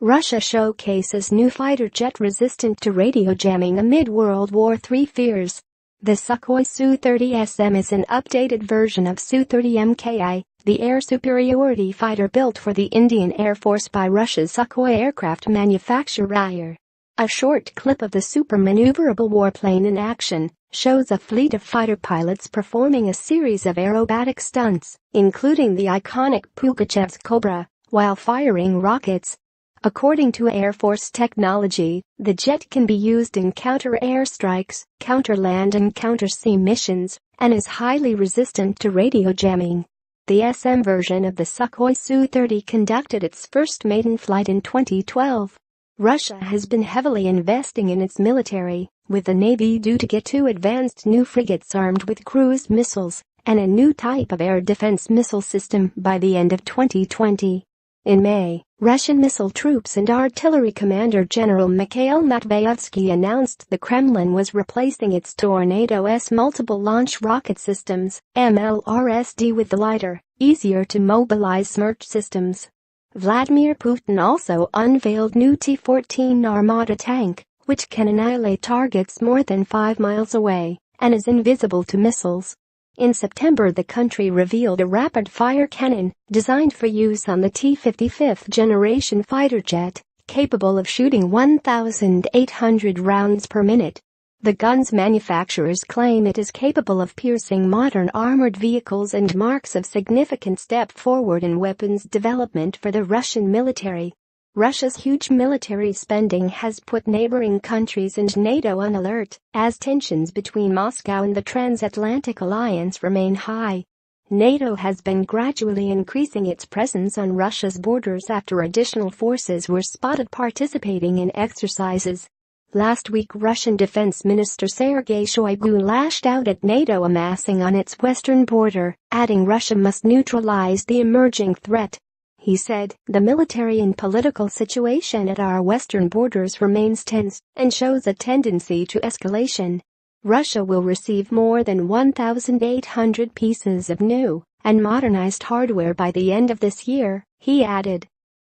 Russia showcases new fighter jet resistant to radio jamming amid World War III fears. The Sukhoi Su-30SM is an updated version of Su-30MKI, the air superiority fighter built for the Indian Air Force by Russia's Sukhoi aircraft manufacturer. A short clip of the super-maneuverable warplane in action shows a fleet of fighter pilots performing a series of aerobatic stunts, including the iconic Pugachev's Cobra, while firing rockets. According to Air Force technology, the jet can be used in counter-air strikes, counter-land and counter-sea missions, and is highly resistant to radio jamming. The SM version of the Sukhoi Su-30 conducted its first maiden flight in 2012. Russia has been heavily investing in its military, with the Navy due to get 2 advanced new frigates armed with cruise missiles and a new type of air defense missile system by the end of 2020. In May, Russian missile troops and artillery commander General Mikhail Matveyevsky announced the Kremlin was replacing its Tornado-S multiple launch rocket systems, MLRSD, with the lighter, easier to mobilize Smerch systems. Vladimir Putin also unveiled new T-14 Armata tank, which can annihilate targets more than 5 miles away and is invisible to missiles. In September, the country revealed a rapid-fire cannon designed for use on the T-55th generation fighter jet, capable of shooting 1,800 rounds per minute. The gun's manufacturers claim it is capable of piercing modern armored vehicles and marks a significant step forward in weapons development for the Russian military. Russia's huge military spending has put neighboring countries and NATO on alert as tensions between Moscow and the transatlantic alliance remain high. NATO has been gradually increasing its presence on Russia's borders after additional forces were spotted participating in exercises. Last week, Russian Defense Minister Sergei Shoigu lashed out at NATO amassing on its western border, adding Russia must neutralize the emerging threat. He said, "The military and political situation at our western borders remains tense and shows a tendency to escalation. Russia will receive more than 1,800 pieces of new and modernized hardware by the end of this year," he added.